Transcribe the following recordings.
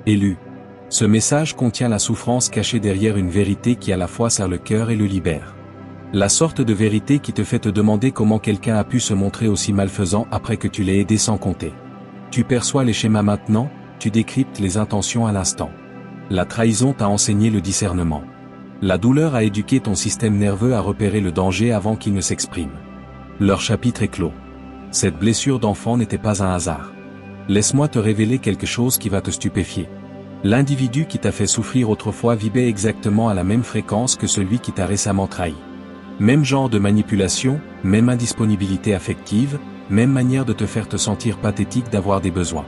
Élu. Ce message contient la souffrance cachée derrière une vérité qui à la fois serre le cœur et le libère. La sorte de vérité qui te fait te demander comment quelqu'un a pu se montrer aussi malfaisant après que tu l'aies aidé sans compter. Tu perçois les schémas maintenant, tu décryptes les intentions à l'instant. La trahison t'a enseigné le discernement. La douleur a éduqué ton système nerveux à repérer le danger avant qu'il ne s'exprime. Leur chapitre est clos. Cette blessure d'enfant n'était pas un hasard. Laisse-moi te révéler quelque chose qui va te stupéfier. L'individu qui t'a fait souffrir autrefois vibrait exactement à la même fréquence que celui qui t'a récemment trahi. Même genre de manipulation, même indisponibilité affective, même manière de te faire te sentir pathétique d'avoir des besoins.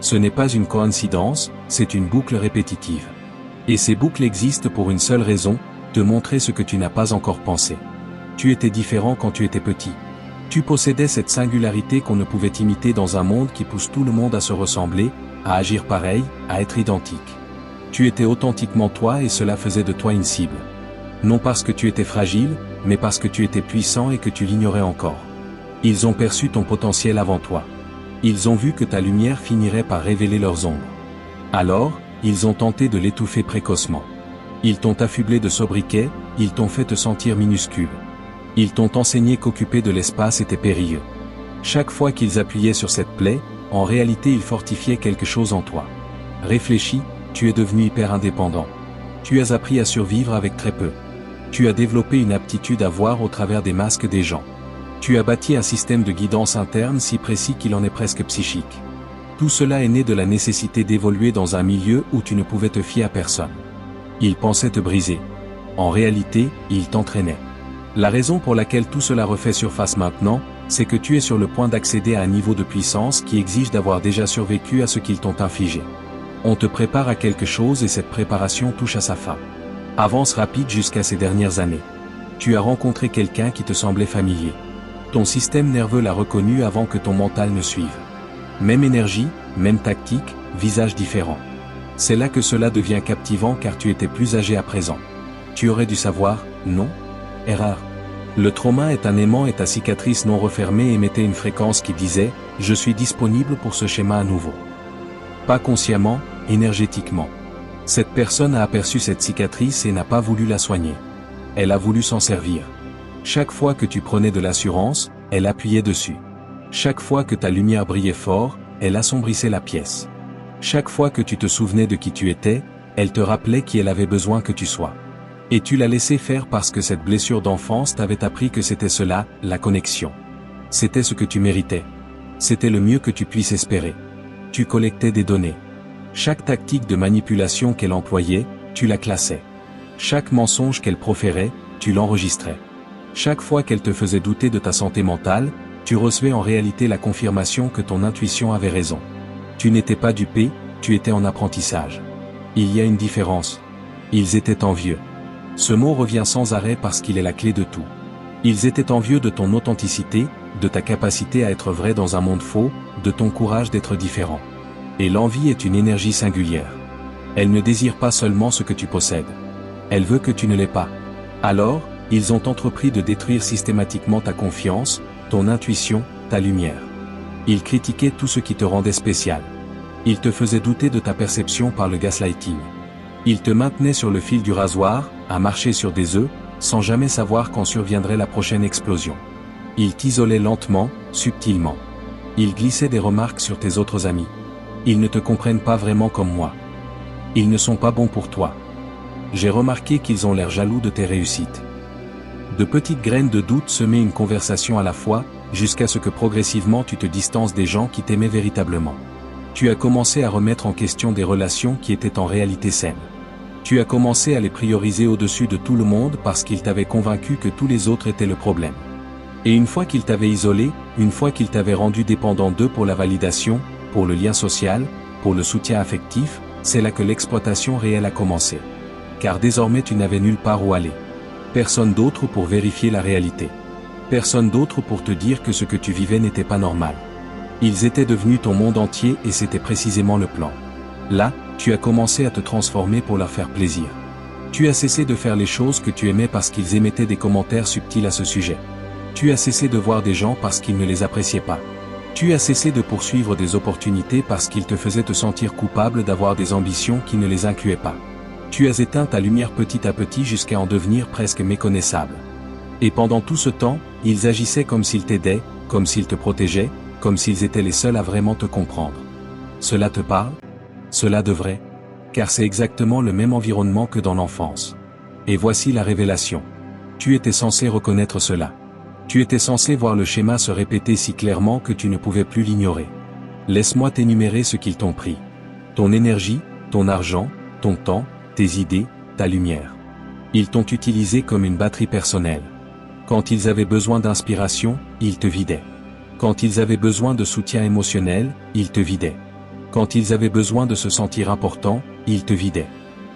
Ce n'est pas une coïncidence, c'est une boucle répétitive. Et ces boucles existent pour une seule raison, te montrer ce que tu n'as pas encore pensé. Tu étais différent quand tu étais petit. Tu possédais cette singularité qu'on ne pouvait imiter dans un monde qui pousse tout le monde à se ressembler, à agir pareil, à être identique. Tu étais authentiquement toi et cela faisait de toi une cible. Non parce que tu étais fragile, mais parce que tu étais puissant et que tu l'ignorais encore. Ils ont perçu ton potentiel avant toi. Ils ont vu que ta lumière finirait par révéler leurs ombres. Alors, ils ont tenté de l'étouffer précocement. Ils t'ont affublé de sobriquets, ils t'ont fait te sentir minuscule. Ils t'ont enseigné qu'occuper de l'espace était périlleux. Chaque fois qu'ils appuyaient sur cette plaie, en réalité ils fortifiaient quelque chose en toi. Réfléchis, tu es devenu hyper indépendant. Tu as appris à survivre avec très peu. Tu as développé une aptitude à voir au travers des masques des gens. Tu as bâti un système de guidance interne si précis qu'il en est presque psychique. Tout cela est né de la nécessité d'évoluer dans un milieu où tu ne pouvais te fier à personne. Ils pensaient te briser. En réalité, ils t'entraînaient. La raison pour laquelle tout cela refait surface maintenant, c'est que tu es sur le point d'accéder à un niveau de puissance qui exige d'avoir déjà survécu à ce qu'ils t'ont infligé. On te prépare à quelque chose et cette préparation touche à sa fin. Avance rapide jusqu'à ces dernières années. Tu as rencontré quelqu'un qui te semblait familier. Ton système nerveux l'a reconnu avant que ton mental ne suive. Même énergie, même tactique, visage différent. C'est là que cela devient captivant car tu étais plus âgé à présent. Tu aurais dû savoir, non? Erreur. Le trauma est un aimant et ta cicatrice non refermée émettait une fréquence qui disait « Je suis disponible pour ce schéma à nouveau ». Pas consciemment, énergétiquement. Cette personne a aperçu cette cicatrice et n'a pas voulu la soigner. Elle a voulu s'en servir. Chaque fois que tu prenais de l'assurance, elle appuyait dessus. Chaque fois que ta lumière brillait fort, elle assombrissait la pièce. Chaque fois que tu te souvenais de qui tu étais, elle te rappelait qui elle avait besoin que tu sois. Et tu l'as laissé faire parce que cette blessure d'enfance t'avait appris que c'était cela, la connexion. C'était ce que tu méritais. C'était le mieux que tu puisses espérer. Tu collectais des données. Chaque tactique de manipulation qu'elle employait, tu la classais. Chaque mensonge qu'elle proférait, tu l'enregistrais. Chaque fois qu'elle te faisait douter de ta santé mentale, tu recevais en réalité la confirmation que ton intuition avait raison. Tu n'étais pas dupé, tu étais en apprentissage. Il y a une différence. Ils étaient envieux. Ce mot revient sans arrêt parce qu'il est la clé de tout. Ils étaient envieux de ton authenticité, de ta capacité à être vrai dans un monde faux, de ton courage d'être différent. Et l'envie est une énergie singulière. Elle ne désire pas seulement ce que tu possèdes. Elle veut que tu ne l'aies pas. Alors, ils ont entrepris de détruire systématiquement ta confiance, ton intuition, ta lumière. Ils critiquaient tout ce qui te rendait spécial. Ils te faisaient douter de ta perception par le gaslighting. Ils te maintenaient sur le fil du rasoir, à marcher sur des œufs, sans jamais savoir quand surviendrait la prochaine explosion. Ils t'isolaient lentement, subtilement. Ils glissaient des remarques sur tes autres amis. Ils ne te comprennent pas vraiment comme moi. Ils ne sont pas bons pour toi. J'ai remarqué qu'ils ont l'air jaloux de tes réussites. De petites graines de doute semaient une conversation à la fois, jusqu'à ce que progressivement tu te distances des gens qui t'aimaient véritablement. Tu as commencé à remettre en question des relations qui étaient en réalité saines. Tu as commencé à les prioriser au-dessus de tout le monde parce qu'ils t'avaient convaincu que tous les autres étaient le problème. Et une fois qu'ils t'avaient isolé, une fois qu'ils t'avaient rendu dépendant d'eux pour la validation, pour le lien social, pour le soutien affectif, c'est là que l'exploitation réelle a commencé. Car désormais tu n'avais nulle part où aller. Personne d'autre pour vérifier la réalité. Personne d'autre pour te dire que ce que tu vivais n'était pas normal. Ils étaient devenus ton monde entier et c'était précisément le plan. Là, tu as commencé à te transformer pour leur faire plaisir. Tu as cessé de faire les choses que tu aimais parce qu'ils émettaient des commentaires subtils à ce sujet. Tu as cessé de voir des gens parce qu'ils ne les appréciaient pas. Tu as cessé de poursuivre des opportunités parce qu'ils te faisaient te sentir coupable d'avoir des ambitions qui ne les incluaient pas. Tu as éteint ta lumière petit à petit jusqu'à en devenir presque méconnaissable. Et pendant tout ce temps, ils agissaient comme s'ils t'aidaient, comme s'ils te protégeaient, comme s'ils étaient les seuls à vraiment te comprendre. Cela te parle? Cela devrait? Car c'est exactement le même environnement que dans l'enfance. Et voici la révélation. Tu étais censé reconnaître cela. Tu étais censé voir le schéma se répéter si clairement que tu ne pouvais plus l'ignorer. Laisse-moi t'énumérer ce qu'ils t'ont pris. Ton énergie, ton argent, ton temps, tes idées, ta lumière. Ils t'ont utilisé comme une batterie personnelle. Quand ils avaient besoin d'inspiration, ils te vidaient. Quand ils avaient besoin de soutien émotionnel, ils te vidaient. Quand ils avaient besoin de se sentir importants, ils te vidaient.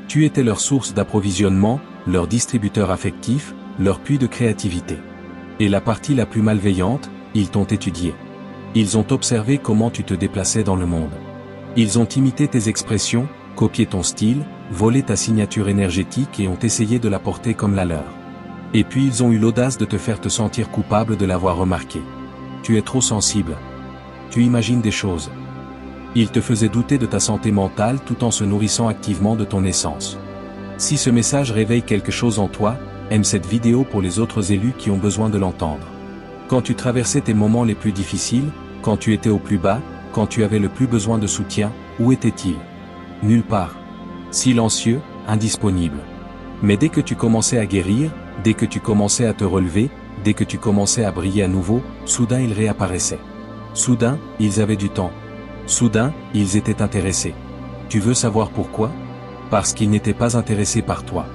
Tu étais leur source d'approvisionnement, leur distributeur affectif, leur puits de créativité. Et la partie la plus malveillante, ils t'ont étudié. Ils ont observé comment tu te déplaçais dans le monde. Ils ont imité tes expressions, copié ton style, volé ta signature énergétique et ont essayé de la porter comme la leur. Et puis ils ont eu l'audace de te faire te sentir coupable de l'avoir remarqué. Tu es trop sensible. Tu imagines des choses. Ils te faisaient douter de ta santé mentale tout en se nourrissant activement de ton essence. Si ce message réveille quelque chose en toi, aime cette vidéo pour les autres élus qui ont besoin de l'entendre. Quand tu traversais tes moments les plus difficiles, quand tu étais au plus bas, quand tu avais le plus besoin de soutien, où étaient-ils? Nulle part. Silencieux, indisponible. Mais dès que tu commençais à guérir, dès que tu commençais à te relever, dès que tu commençais à briller à nouveau, soudain ils réapparaissaient. Soudain, ils avaient du temps. Soudain, ils étaient intéressés. Tu veux savoir pourquoi? Parce qu'ils n'étaient pas intéressés par toi.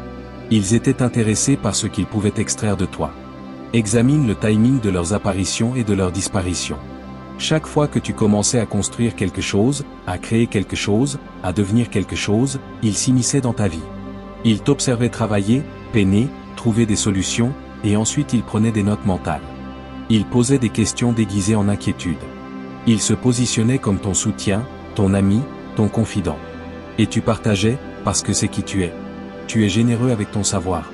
Ils étaient intéressés par ce qu'ils pouvaient extraire de toi. Examine le timing de leurs apparitions et de leurs disparitions. Chaque fois que tu commençais à construire quelque chose, à créer quelque chose, à devenir quelque chose, ils s'immisçaient dans ta vie. Ils t'observaient travailler, peiner, trouver des solutions, et ensuite ils prenaient des notes mentales. Ils posaient des questions déguisées en inquiétude. Ils se positionnaient comme ton soutien, ton ami, ton confident. Et tu partageais, parce que c'est qui tu es. Tu es généreux avec ton savoir.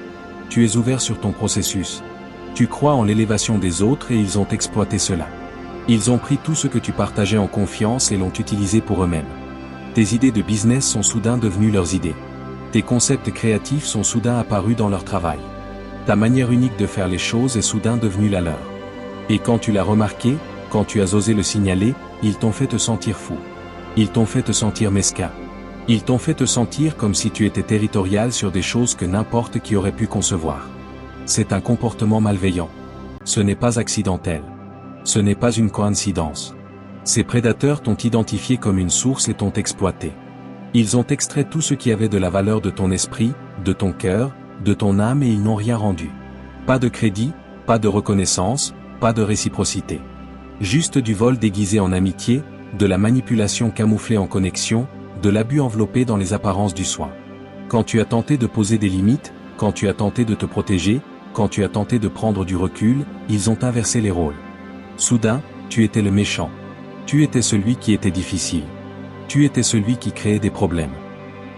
Tu es ouvert sur ton processus. Tu crois en l'élévation des autres et ils ont exploité cela. Ils ont pris tout ce que tu partageais en confiance et l'ont utilisé pour eux-mêmes. Tes idées de business sont soudain devenues leurs idées. Tes concepts créatifs sont soudain apparus dans leur travail. Ta manière unique de faire les choses est soudain devenue la leur. Et quand tu l'as remarqué, quand tu as osé le signaler, ils t'ont fait te sentir fou. Ils t'ont fait te sentir mesquin. Ils t'ont fait te sentir comme si tu étais territorial sur des choses que n'importe qui aurait pu concevoir. C'est un comportement malveillant. Ce n'est pas accidentel. Ce n'est pas une coïncidence. Ces prédateurs t'ont identifié comme une source et t'ont exploité. Ils ont extrait tout ce qui avait de la valeur de ton esprit, de ton cœur, de ton âme et ils n'ont rien rendu. Pas de crédit, pas de reconnaissance, pas de réciprocité. Juste du vol déguisé en amitié, de la manipulation camouflée en connexion, de l'abus enveloppé dans les apparences du soin. Quand tu as tenté de poser des limites, quand tu as tenté de te protéger, quand tu as tenté de prendre du recul, ils ont inversé les rôles. Soudain, tu étais le méchant. Tu étais celui qui était difficile. Tu étais celui qui créait des problèmes.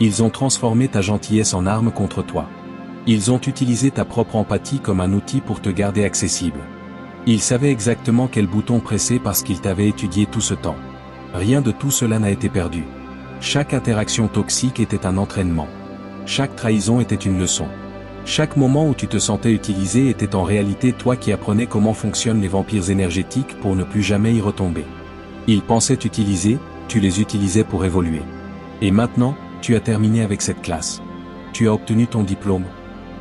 Ils ont transformé ta gentillesse en arme contre toi. Ils ont utilisé ta propre empathie comme un outil pour te garder accessible. Ils savaient exactement quel bouton presser parce qu'ils t'avaient étudié tout ce temps. Rien de tout cela n'a été perdu. Chaque interaction toxique était un entraînement. Chaque trahison était une leçon. Chaque moment où tu te sentais utilisé était en réalité toi qui apprenais comment fonctionnent les vampires énergétiques pour ne plus jamais y retomber. Ils pensaient t'utiliser, tu les utilisais pour évoluer. Et maintenant, tu as terminé avec cette classe. Tu as obtenu ton diplôme.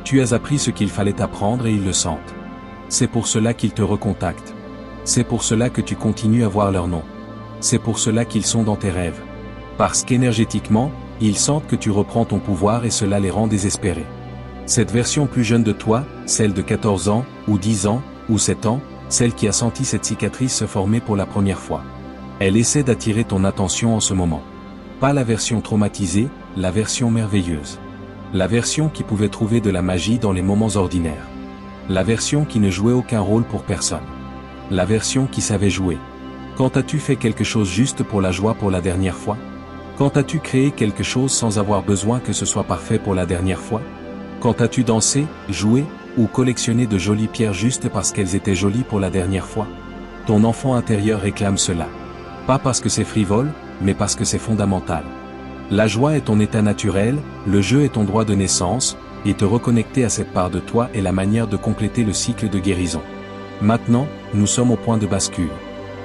Tu as appris ce qu'il fallait apprendre et ils le sentent. C'est pour cela qu'ils te recontactent. C'est pour cela que tu continues à voir leur nom. C'est pour cela qu'ils sont dans tes rêves. Parce qu'énergétiquement, ils sentent que tu reprends ton pouvoir et cela les rend désespérés. Cette version plus jeune de toi, celle de 14 ans, ou 10 ans, ou 7 ans, celle qui a senti cette cicatrice se former pour la première fois. Elle essaie d'attirer ton attention en ce moment. Pas la version traumatisée, la version merveilleuse. La version qui pouvait trouver de la magie dans les moments ordinaires. La version qui ne jouait aucun rôle pour personne. La version qui savait jouer. Quand as-tu fait quelque chose juste pour la joie pour la dernière fois? Quand as-tu créé quelque chose sans avoir besoin que ce soit parfait pour la dernière fois? Quand as-tu dansé, joué, ou collectionné de jolies pierres juste parce qu'elles étaient jolies pour la dernière fois? Ton enfant intérieur réclame cela. Pas parce que c'est frivole, mais parce que c'est fondamental. La joie est ton état naturel, le jeu est ton droit de naissance, et te reconnecter à cette part de toi est la manière de compléter le cycle de guérison. Maintenant, nous sommes au point de bascule.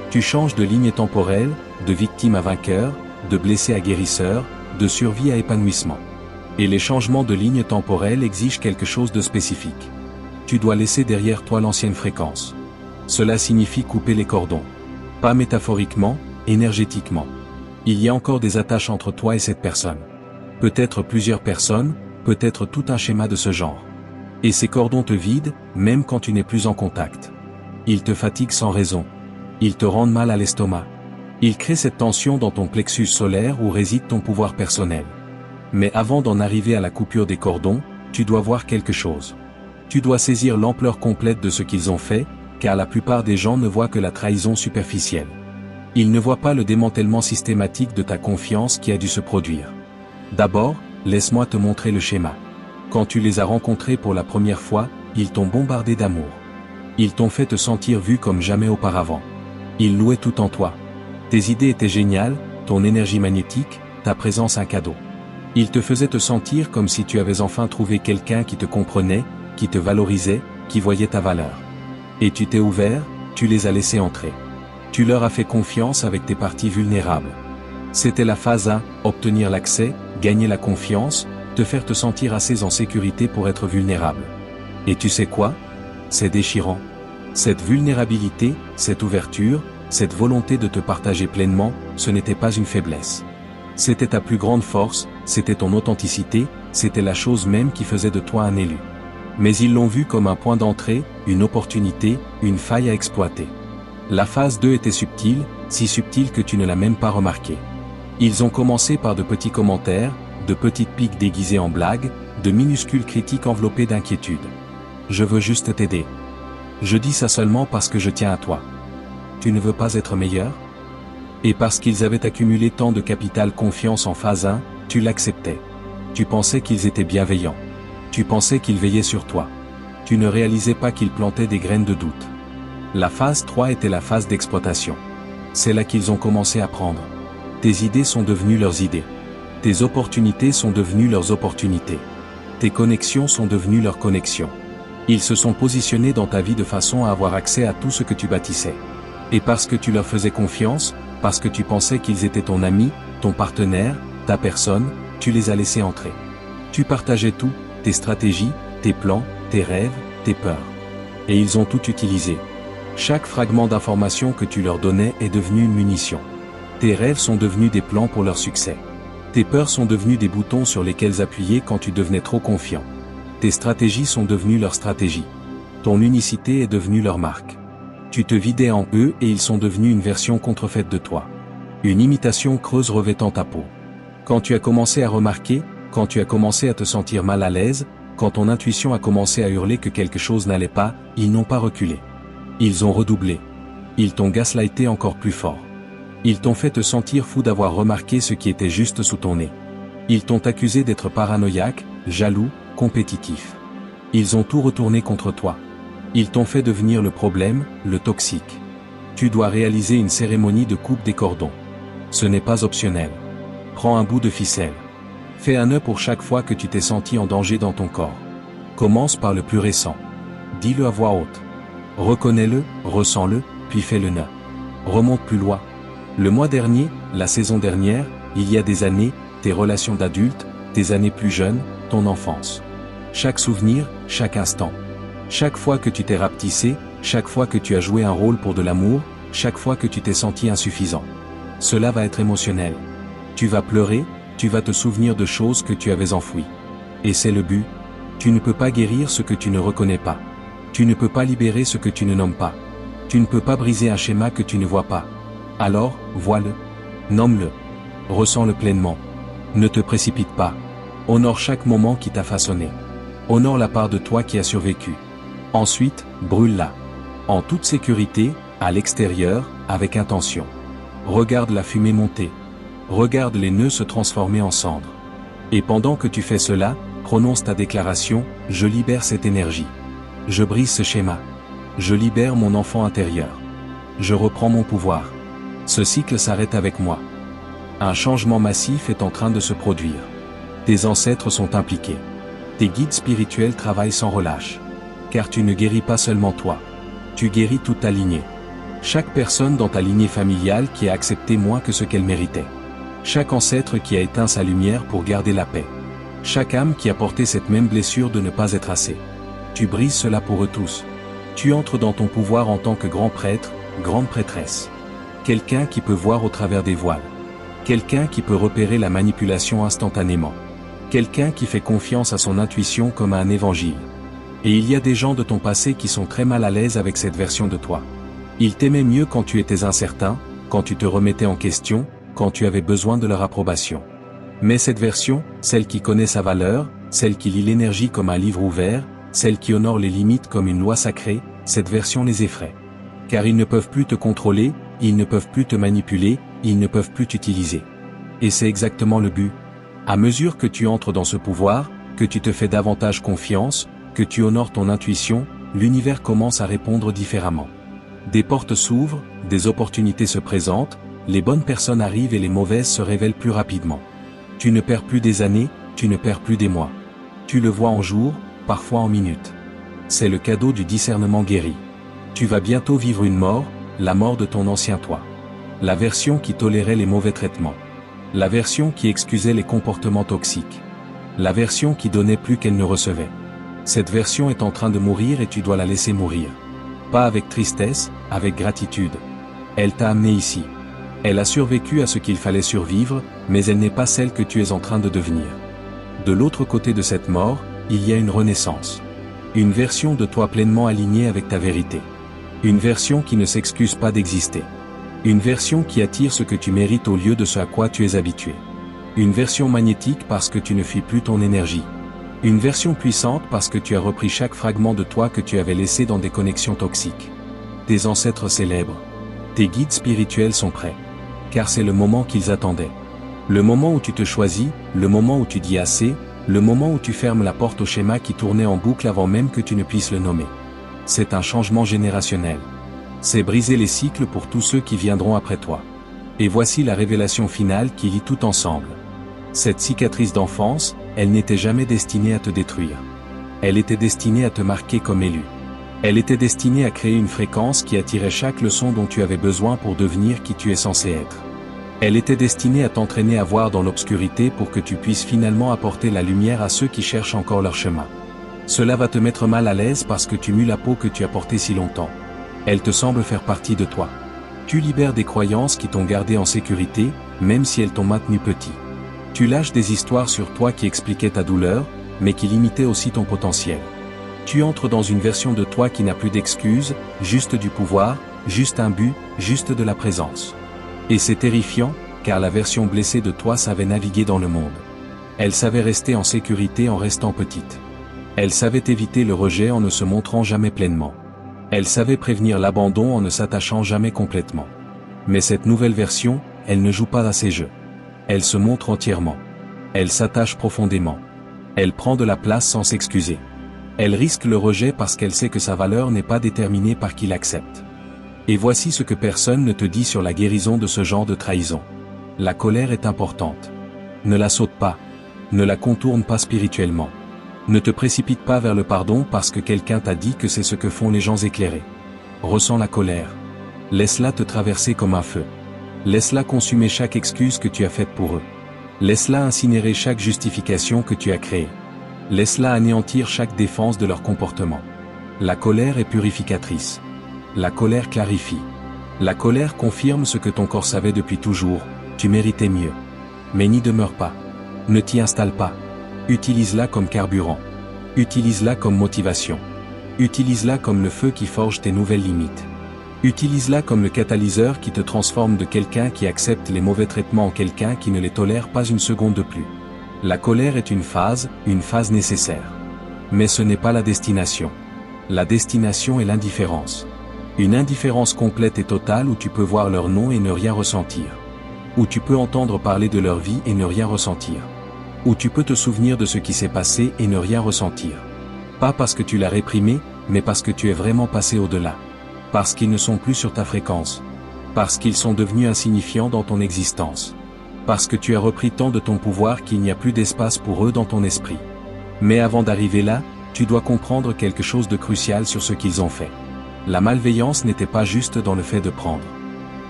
Tu changes de ligne temporelle, de victime à vainqueur, de blessé à guérisseur, de survie à épanouissement. Et les changements de ligne temporelle exigent quelque chose de spécifique. Tu dois laisser derrière toi l'ancienne fréquence. Cela signifie couper les cordons. Pas métaphoriquement, énergétiquement. Il y a encore des attaches entre toi et cette personne. Peut-être plusieurs personnes, peut-être tout un schéma de ce genre. Et ces cordons te vident, même quand tu n'es plus en contact. Ils te fatiguent sans raison. Ils te rendent mal à l'estomac. Ils créent cette tension dans ton plexus solaire où réside ton pouvoir personnel. Mais avant d'en arriver à la coupure des cordons, tu dois voir quelque chose. Tu dois saisir l'ampleur complète de ce qu'ils ont fait, car la plupart des gens ne voient que la trahison superficielle. Ils ne voient pas le démantèlement systématique de ta confiance qui a dû se produire. D'abord, laisse-moi te montrer le schéma. Quand tu les as rencontrés pour la première fois, ils t'ont bombardé d'amour. Ils t'ont fait te sentir vu comme jamais auparavant. Ils louaient tout en toi. Tes idées étaient géniales, ton énergie magnétique, ta présence un cadeau. Ils te faisaient te sentir comme si tu avais enfin trouvé quelqu'un qui te comprenait, qui te valorisait, qui voyait ta valeur. Et tu t'es ouvert, tu les as laissés entrer. Tu leur as fait confiance avec tes parties vulnérables. C'était la phase 1, obtenir l'accès, gagner la confiance, te faire te sentir assez en sécurité pour être vulnérable. Et tu sais quoi? C'est déchirant. Cette vulnérabilité, cette ouverture, cette volonté de te partager pleinement, ce n'était pas une faiblesse. C'était ta plus grande force, c'était ton authenticité, c'était la chose même qui faisait de toi un élu. Mais ils l'ont vu comme un point d'entrée, une opportunité, une faille à exploiter. La phase 2 était subtile, si subtile que tu ne l'as même pas remarqué. Ils ont commencé par de petits commentaires, de petites piques déguisées en blagues, de minuscules critiques enveloppées d'inquiétude. Je veux juste t'aider. Je dis ça seulement parce que je tiens à toi. Tu ne veux pas être meilleur? Et parce qu'ils avaient accumulé tant de capital confiance en phase 1, tu l'acceptais. Tu pensais qu'ils étaient bienveillants. Tu pensais qu'ils veillaient sur toi. Tu ne réalisais pas qu'ils plantaient des graines de doute. La phase 3 était la phase d'exploitation. C'est là qu'ils ont commencé à prendre. Tes idées sont devenues leurs idées. Tes opportunités sont devenues leurs opportunités. Tes connexions sont devenues leurs connexions. Ils se sont positionnés dans ta vie de façon à avoir accès à tout ce que tu bâtissais. Et parce que tu leur faisais confiance, parce que tu pensais qu'ils étaient ton ami, ton partenaire, ta personne, tu les as laissés entrer. Tu partageais tout, tes stratégies, tes plans, tes rêves, tes peurs. Et ils ont tout utilisé. Chaque fragment d'information que tu leur donnais est devenu une munition. Tes rêves sont devenus des plans pour leur succès. Tes peurs sont devenues des boutons sur lesquels appuyer quand tu devenais trop confiant. Tes stratégies sont devenues leurs stratégies. Ton unicité est devenue leur marque. Tu te vidais en eux et ils sont devenus une version contrefaite de toi. Une imitation creuse revêtant ta peau. Quand tu as commencé à remarquer, quand tu as commencé à te sentir mal à l'aise, quand ton intuition a commencé à hurler que quelque chose n'allait pas, ils n'ont pas reculé. Ils ont redoublé. Ils t'ont gaslighté encore plus fort. Ils t'ont fait te sentir fou d'avoir remarqué ce qui était juste sous ton nez. Ils t'ont accusé d'être paranoïaque, jaloux, compétitif. Ils ont tout retourné contre toi. Ils t'ont fait devenir le problème, le toxique. Tu dois réaliser une cérémonie de coupe des cordons. Ce n'est pas optionnel. Prends un bout de ficelle. Fais un nœud pour chaque fois que tu t'es senti en danger dans ton corps. Commence par le plus récent. Dis-le à voix haute. Reconnais-le, ressens-le, puis fais le nœud. Remonte plus loin. Le mois dernier, la saison dernière, il y a des années, tes relations d'adulte, tes années plus jeunes, ton enfance. Chaque souvenir, chaque instant. Chaque fois que tu t'es rapetissé, chaque fois que tu as joué un rôle pour de l'amour, chaque fois que tu t'es senti insuffisant. Cela va être émotionnel. Tu vas pleurer, tu vas te souvenir de choses que tu avais enfouies. Et c'est le but. Tu ne peux pas guérir ce que tu ne reconnais pas. Tu ne peux pas libérer ce que tu ne nommes pas. Tu ne peux pas briser un schéma que tu ne vois pas. Alors, vois-le. Nomme-le. Ressens-le pleinement. Ne te précipite pas. Honore chaque moment qui t'a façonné. Honore la part de toi qui a survécu. Ensuite, brûle-la. En toute sécurité, à l'extérieur, avec intention. Regarde la fumée monter. Regarde les nœuds se transformer en cendres. Et pendant que tu fais cela, prononce ta déclaration, je libère cette énergie. Je brise ce schéma. Je libère mon enfant intérieur. Je reprends mon pouvoir. Ce cycle s'arrête avec moi. Un changement massif est en train de se produire. Tes ancêtres sont impliqués. Tes guides spirituels travaillent sans relâche. Car tu ne guéris pas seulement toi. Tu guéris toute ta lignée. Chaque personne dans ta lignée familiale qui a accepté moins que ce qu'elle méritait. Chaque ancêtre qui a éteint sa lumière pour garder la paix. Chaque âme qui a porté cette même blessure de ne pas être assez. Tu brises cela pour eux tous. Tu entres dans ton pouvoir en tant que grand prêtre, grande prêtresse. Quelqu'un qui peut voir au travers des voiles. Quelqu'un qui peut repérer la manipulation instantanément. Quelqu'un qui fait confiance à son intuition comme à un évangile. Et il y a des gens de ton passé qui sont très mal à l'aise avec cette version de toi. Ils t'aimaient mieux quand tu étais incertain, quand tu te remettais en question, quand tu avais besoin de leur approbation. Mais cette version, celle qui connaît sa valeur, celle qui lit l'énergie comme un livre ouvert, celle qui honore les limites comme une loi sacrée, cette version les effraie. Car ils ne peuvent plus te contrôler, ils ne peuvent plus te manipuler, ils ne peuvent plus t'utiliser. Et c'est exactement le but. À mesure que tu entres dans ce pouvoir, que tu te fais davantage confiance, que tu honores ton intuition, l'univers commence à répondre différemment. Des portes s'ouvrent, des opportunités se présentent, les bonnes personnes arrivent et les mauvaises se révèlent plus rapidement. Tu ne perds plus des années, tu ne perds plus des mois. Tu le vois en jours, parfois en minutes. C'est le cadeau du discernement guéri. Tu vas bientôt vivre une mort, la mort de ton ancien toi. La version qui tolérait les mauvais traitements. La version qui excusait les comportements toxiques. La version qui donnait plus qu'elle ne recevait. Cette version est en train de mourir et tu dois la laisser mourir. Pas avec tristesse, avec gratitude. Elle t'a amené ici. Elle a survécu à ce qu'il fallait survivre, mais elle n'est pas celle que tu es en train de devenir. De l'autre côté de cette mort, il y a une renaissance. Une version de toi pleinement alignée avec ta vérité. Une version qui ne s'excuse pas d'exister. Une version qui attire ce que tu mérites au lieu de ce à quoi tu es habitué. Une version magnétique parce que tu ne fuis plus ton énergie. Une version puissante parce que tu as repris chaque fragment de toi que tu avais laissé dans des connexions toxiques. Tes ancêtres célèbres. Tes guides spirituels sont prêts. Car c'est le moment qu'ils attendaient. Le moment où tu te choisis, le moment où tu dis assez, le moment où tu fermes la porte au schéma qui tournait en boucle avant même que tu ne puisses le nommer. C'est un changement générationnel. C'est briser les cycles pour tous ceux qui viendront après toi. Et voici la révélation finale qui lie tout ensemble. Cette cicatrice d'enfance, elle n'était jamais destinée à te détruire. Elle était destinée à te marquer comme élu. Elle était destinée à créer une fréquence qui attirait chaque leçon dont tu avais besoin pour devenir qui tu es censé être. Elle était destinée à t'entraîner à voir dans l'obscurité pour que tu puisses finalement apporter la lumière à ceux qui cherchent encore leur chemin. Cela va te mettre mal à l'aise parce que tu mues la peau que tu as portée si longtemps. Elle te semble faire partie de toi. Tu libères des croyances qui t'ont gardé en sécurité, même si elles t'ont maintenu petit. Tu lâches des histoires sur toi qui expliquaient ta douleur, mais qui limitaient aussi ton potentiel. Tu entres dans une version de toi qui n'a plus d'excuses, juste du pouvoir, juste un but, juste de la présence. Et c'est terrifiant, car la version blessée de toi savait naviguer dans le monde. Elle savait rester en sécurité en restant petite. Elle savait éviter le rejet en ne se montrant jamais pleinement. Elle savait prévenir l'abandon en ne s'attachant jamais complètement. Mais cette nouvelle version, elle ne joue pas à ces jeux. Elle se montre entièrement. Elle s'attache profondément. Elle prend de la place sans s'excuser. Elle risque le rejet parce qu'elle sait que sa valeur n'est pas déterminée par qui l'accepte. Et voici ce que personne ne te dit sur la guérison de ce genre de trahison. La colère est importante. Ne la saute pas. Ne la contourne pas spirituellement. Ne te précipite pas vers le pardon parce que quelqu'un t'a dit que c'est ce que font les gens éclairés. Ressens la colère. Laisse-la te traverser comme un feu. Laisse-la consumer chaque excuse que tu as faite pour eux. Laisse-la incinérer chaque justification que tu as créée. Laisse-la anéantir chaque défense de leur comportement. La colère est purificatrice. La colère clarifie. La colère confirme ce que ton corps savait depuis toujours, tu méritais mieux. Mais n'y demeure pas. Ne t'y installe pas. Utilise-la comme carburant. Utilise-la comme motivation. Utilise-la comme le feu qui forge tes nouvelles limites. Utilise-la comme le catalyseur qui te transforme de quelqu'un qui accepte les mauvais traitements en quelqu'un qui ne les tolère pas une seconde de plus. La colère est une phase nécessaire. Mais ce n'est pas la destination. La destination est l'indifférence. Une indifférence complète et totale où tu peux voir leur nom et ne rien ressentir. Où tu peux entendre parler de leur vie et ne rien ressentir. Où tu peux te souvenir de ce qui s'est passé et ne rien ressentir. Pas parce que tu l'as réprimé, mais parce que tu es vraiment passé au-delà. Parce qu'ils ne sont plus sur ta fréquence. Parce qu'ils sont devenus insignifiants dans ton existence. Parce que tu as repris tant de ton pouvoir qu'il n'y a plus d'espace pour eux dans ton esprit. Mais avant d'arriver là, tu dois comprendre quelque chose de crucial sur ce qu'ils ont fait. La malveillance n'était pas juste dans le fait de prendre.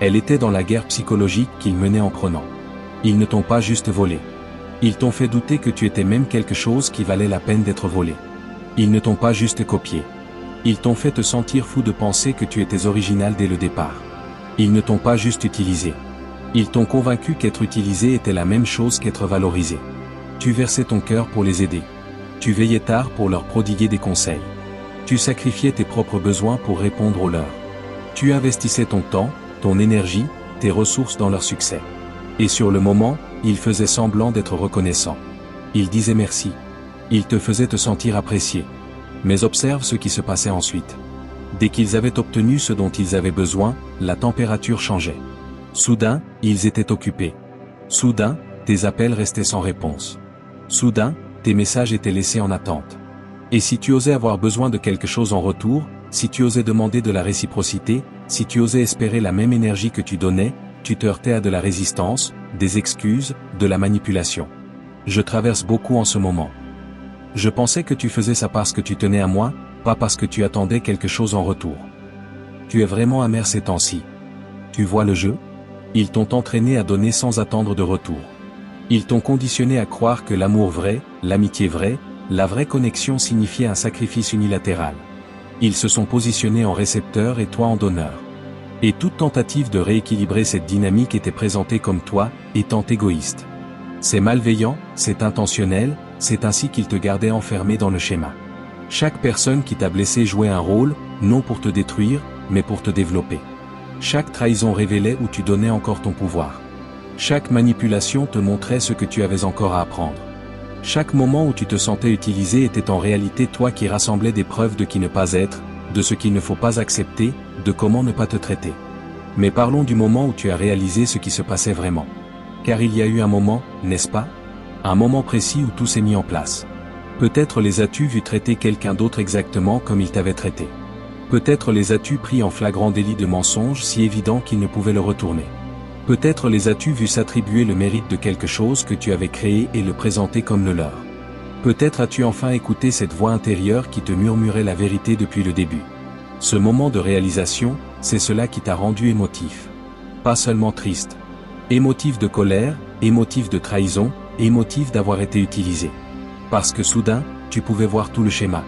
Elle était dans la guerre psychologique qu'ils menaient en prenant. Ils ne t'ont pas juste volé. Ils t'ont fait douter que tu étais même quelque chose qui valait la peine d'être volé. Ils ne t'ont pas juste copié. Ils t'ont fait te sentir fou de penser que tu étais original dès le départ. Ils ne t'ont pas juste utilisé. Ils t'ont convaincu qu'être utilisé était la même chose qu'être valorisé. Tu versais ton cœur pour les aider. Tu veillais tard pour leur prodiguer des conseils. Tu sacrifiais tes propres besoins pour répondre aux leurs. Tu investissais ton temps, ton énergie, tes ressources dans leur succès. Et sur le moment, ils faisaient semblant d'être reconnaissants. Ils disaient merci. Ils te faisaient te sentir apprécié. Mais observe ce qui se passait ensuite. Dès qu'ils avaient obtenu ce dont ils avaient besoin, la température changeait. Soudain, ils étaient occupés. Soudain, tes appels restaient sans réponse. Soudain, tes messages étaient laissés en attente. Et si tu osais avoir besoin de quelque chose en retour, si tu osais demander de la réciprocité, si tu osais espérer la même énergie que tu donnais, tu te heurtais à de la résistance, des excuses, de la manipulation. Je traverse beaucoup en ce moment. Je pensais que tu faisais ça parce que tu tenais à moi, pas parce que tu attendais quelque chose en retour. Tu es vraiment amer ces temps-ci. Tu vois le jeu? Ils t'ont entraîné à donner sans attendre de retour. Ils t'ont conditionné à croire que l'amour vrai, l'amitié vraie, la vraie connexion signifiait un sacrifice unilatéral. Ils se sont positionnés en récepteur et toi en donneur. Et toute tentative de rééquilibrer cette dynamique était présentée comme toi, étant égoïste. C'est malveillant, c'est intentionnel, c'est ainsi qu'ils te gardaient enfermé dans le schéma. Chaque personne qui t'a blessé jouait un rôle, non pour te détruire, mais pour te développer. Chaque trahison révélait où tu donnais encore ton pouvoir. Chaque manipulation te montrait ce que tu avais encore à apprendre. Chaque moment où tu te sentais utilisé était en réalité toi qui rassemblais des preuves de qui ne pas être, de ce qu'il ne faut pas accepter, de comment ne pas te traiter. Mais parlons du moment où tu as réalisé ce qui se passait vraiment. Car il y a eu un moment, n'est-ce pas? Un moment précis où tout s'est mis en place. Peut-être les as-tu vus traiter quelqu'un d'autre exactement comme il t'avait traité. Peut-être les as-tu pris en flagrant délit de mensonge si évident qu'ils ne pouvaient le retourner. Peut-être les as-tu vus s'attribuer le mérite de quelque chose que tu avais créé et le présenter comme le leur. Peut-être as-tu enfin écouté cette voix intérieure qui te murmurait la vérité depuis le début. Ce moment de réalisation, c'est cela qui t'a rendu émotif. Pas seulement triste. Émotif de colère, émotif de trahison, émotif d'avoir été utilisé. Parce que soudain, tu pouvais voir tout le schéma.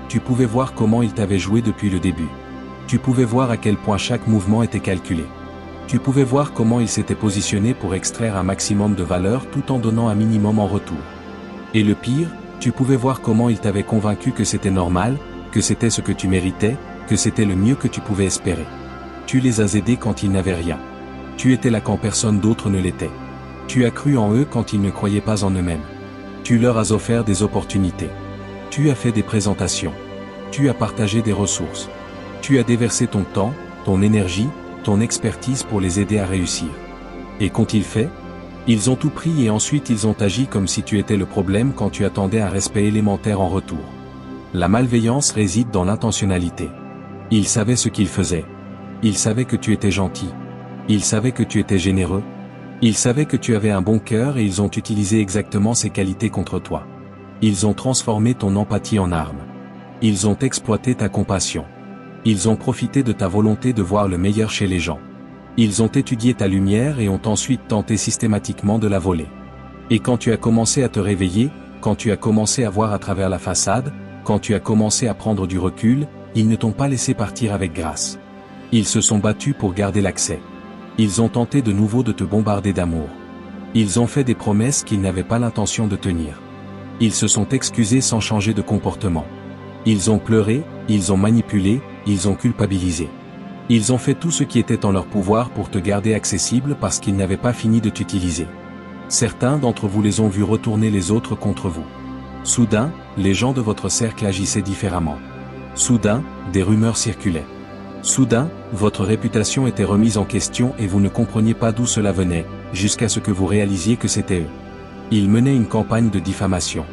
Tu pouvais voir comment il t'avait joué depuis le début. Tu pouvais voir à quel point chaque mouvement était calculé. Tu pouvais voir comment il s'était positionné pour extraire un maximum de valeur tout en donnant un minimum en retour. Et le pire, tu pouvais voir comment il t'avait convaincu que c'était normal, que c'était ce que tu méritais, que c'était le mieux que tu pouvais espérer. Tu les as aidés quand ils n'avaient rien. Tu étais là quand personne d'autre ne l'était. Tu as cru en eux quand ils ne croyaient pas en eux-mêmes. Tu leur as offert des opportunités. Tu as fait des présentations. Tu as partagé des ressources. Tu as déversé ton temps, ton énergie, ton expertise pour les aider à réussir. Et qu'ont-ils fait? Ils ont tout pris et ensuite ils ont agi comme si tu étais le problème quand tu attendais un respect élémentaire en retour. La malveillance réside dans l'intentionnalité. Ils savaient ce qu'ils faisaient. Ils savaient que tu étais gentil. Ils savaient que tu étais généreux. Ils savaient que tu avais un bon cœur et ils ont utilisé exactement ces qualités contre toi. Ils ont transformé ton empathie en arme. Ils ont exploité ta compassion. Ils ont profité de ta volonté de voir le meilleur chez les gens. Ils ont étudié ta lumière et ont ensuite tenté systématiquement de la voler. Et quand tu as commencé à te réveiller, quand tu as commencé à voir à travers la façade, quand tu as commencé à prendre du recul, ils ne t'ont pas laissé partir avec grâce. Ils se sont battus pour garder l'accès. Ils ont tenté de nouveau de te bombarder d'amour. Ils ont fait des promesses qu'ils n'avaient pas l'intention de tenir. Ils se sont excusés sans changer de comportement. Ils ont pleuré, ils ont manipulé, ils ont culpabilisé. Ils ont fait tout ce qui était en leur pouvoir pour te garder accessible parce qu'ils n'avaient pas fini de t'utiliser. Certains d'entre vous les ont vus retourner les autres contre vous. Soudain, les gens de votre cercle agissaient différemment. Soudain, des rumeurs circulaient. Soudain, votre réputation était remise en question et vous ne compreniez pas d'où cela venait, jusqu'à ce que vous réalisiez que c'était eux. Ils menaient une campagne de diffamation.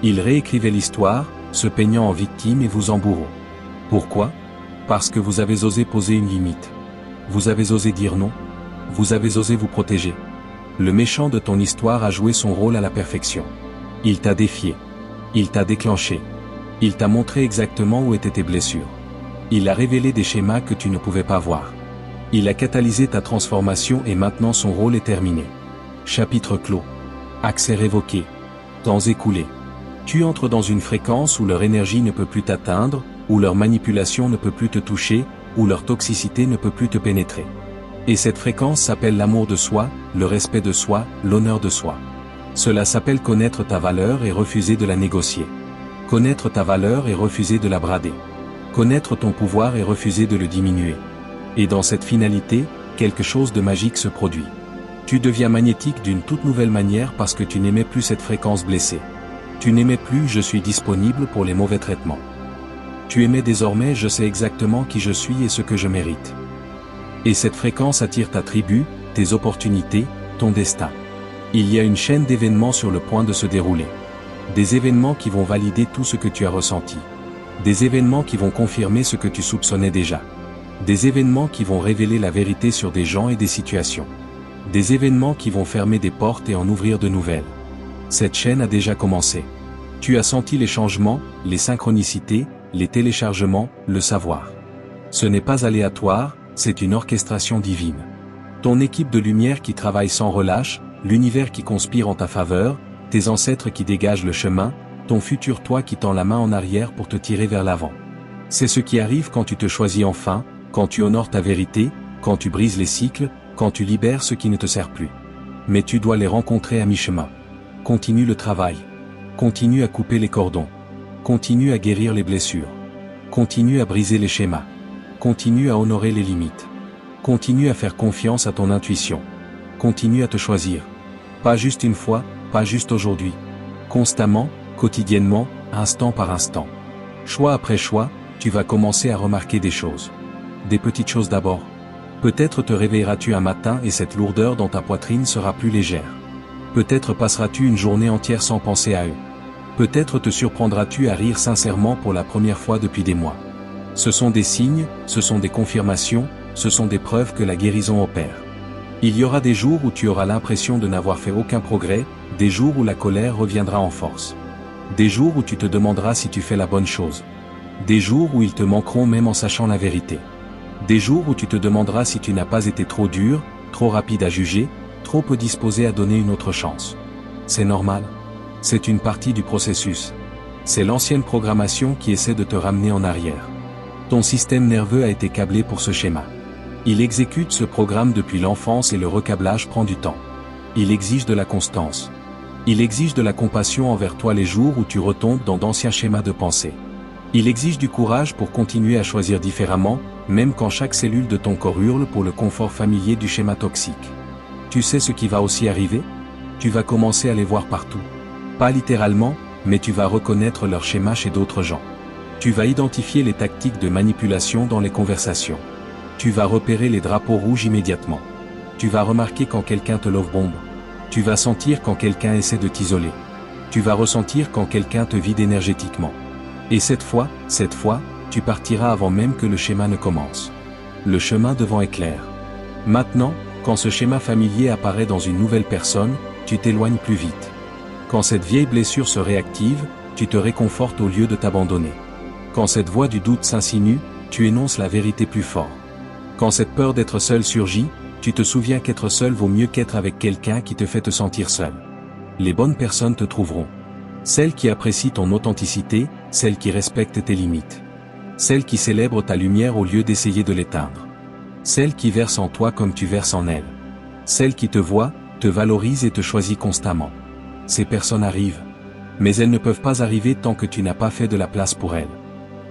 Ils réécrivaient l'histoire, se peignant en victime et vous en bourreau. Pourquoi? Parce que vous avez osé poser une limite. Vous avez osé dire non. Vous avez osé vous protéger. Le méchant de ton histoire a joué son rôle à la perfection. Il t'a défié. Il t'a déclenché. Il t'a montré exactement où étaient tes blessures. Il a révélé des schémas que tu ne pouvais pas voir. Il a catalysé ta transformation et maintenant son rôle est terminé. Chapitre clos. Accès révoqué. Temps écoulé. Tu entres dans une fréquence où leur énergie ne peut plus t'atteindre, où leur manipulation ne peut plus te toucher, où leur toxicité ne peut plus te pénétrer. Et cette fréquence s'appelle l'amour de soi, le respect de soi, l'honneur de soi. Cela s'appelle connaître ta valeur et refuser de la négocier. Connaître ta valeur et refuser de la brader. Connaître ton pouvoir et refuser de le diminuer. Et dans cette finalité, quelque chose de magique se produit. Tu deviens magnétique d'une toute nouvelle manière parce que tu n'aimais plus cette fréquence blessée. Tu n'aimais plus « je suis disponible pour les mauvais traitements ». Tu aimais désormais « je sais exactement qui je suis et ce que je mérite ». Et cette fréquence attire ta tribu, tes opportunités, ton destin. Il y a une chaîne d'événements sur le point de se dérouler. Des événements qui vont valider tout ce que tu as ressenti. Des événements qui vont confirmer ce que tu soupçonnais déjà. Des événements qui vont révéler la vérité sur des gens et des situations. Des événements qui vont fermer des portes et en ouvrir de nouvelles. Cette chaîne a déjà commencé. Tu as senti les changements, les synchronicités, les téléchargements, le savoir. Ce n'est pas aléatoire, c'est une orchestration divine. Ton équipe de lumière qui travaille sans relâche, l'univers qui conspire en ta faveur, tes ancêtres qui dégagent le chemin, ton futur toi qui tend la main en arrière pour te tirer vers l'avant. C'est ce qui arrive quand tu te choisis enfin, quand tu honores ta vérité, quand tu brises les cycles, quand tu libères ce qui ne te sert plus. Mais tu dois les rencontrer à mi-chemin. Continue le travail. Continue à couper les cordons. Continue à guérir les blessures. Continue à briser les schémas. Continue à honorer les limites. Continue à faire confiance à ton intuition. Continue à te choisir. Pas juste une fois, pas juste aujourd'hui. Constamment, quotidiennement, instant par instant. Choix après choix, tu vas commencer à remarquer des choses. Des petites choses d'abord. Peut-être te réveilleras-tu un matin et cette lourdeur dans ta poitrine sera plus légère. Peut-être passeras-tu une journée entière sans penser à eux. Peut-être te surprendras-tu à rire sincèrement pour la première fois depuis des mois. Ce sont des signes, ce sont des confirmations, ce sont des preuves que la guérison opère. Il y aura des jours où tu auras l'impression de n'avoir fait aucun progrès, des jours où la colère reviendra en force. Des jours où tu te demanderas si tu fais la bonne chose. Des jours où ils te manqueront même en sachant la vérité. Des jours où tu te demanderas si tu n'as pas été trop dur, trop rapide à juger, trop peu disposé à donner une autre chance. C'est normal. C'est une partie du processus. C'est l'ancienne programmation qui essaie de te ramener en arrière. Ton système nerveux a été câblé pour ce schéma. Il exécute ce programme depuis l'enfance et le recablage prend du temps. Il exige de la constance. Il exige de la compassion envers toi les jours où tu retombes dans d'anciens schémas de pensée. Il exige du courage pour continuer à choisir différemment, même quand chaque cellule de ton corps hurle pour le confort familier du schéma toxique. Tu sais ce qui va aussi arriver? Tu vas commencer à les voir partout. Pas littéralement, mais tu vas reconnaître leur schéma chez d'autres gens. Tu vas identifier les tactiques de manipulation dans les conversations. Tu vas repérer les drapeaux rouges immédiatement. Tu vas remarquer quand quelqu'un te love bombe. Tu vas sentir quand quelqu'un essaie de t'isoler. Tu vas ressentir quand quelqu'un te vide énergétiquement. Et cette fois, tu partiras avant même que le schéma ne commence. Le chemin devant est clair. Maintenant, quand ce schéma familier apparaît dans une nouvelle personne, tu t'éloignes plus vite. Quand cette vieille blessure se réactive, tu te réconfortes au lieu de t'abandonner. Quand cette voix du doute s'insinue, tu énonces la vérité plus fort. Quand cette peur d'être seul surgit, tu te souviens qu'être seul vaut mieux qu'être avec quelqu'un qui te fait te sentir seul. Les bonnes personnes te trouveront. Celles qui apprécient ton authenticité, celles qui respectent tes limites. Celles qui célèbrent ta lumière au lieu d'essayer de l'éteindre. Celles qui versent en toi comme tu verses en elles. Celles qui te voient, te valorisent et te choisissent constamment. Ces personnes arrivent. Mais elles ne peuvent pas arriver tant que tu n'as pas fait de la place pour elles.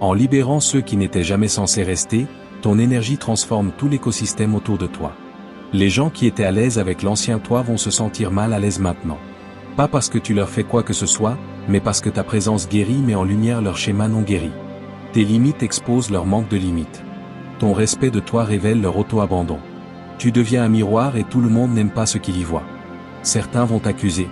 En libérant ceux qui n'étaient jamais censés rester, ton énergie transforme tout l'écosystème autour de toi. Les gens qui étaient à l'aise avec l'ancien toi vont se sentir mal à l'aise maintenant. Pas parce que tu leur fais quoi que ce soit, mais parce que ta présence guérit met en lumière leur schéma non guéri. Tes limites exposent leur manque de limites. Ton respect de toi révèle leur auto-abandon. Tu deviens un miroir et tout le monde n'aime pas ce qu'il y voit. Certains vont t'accuser.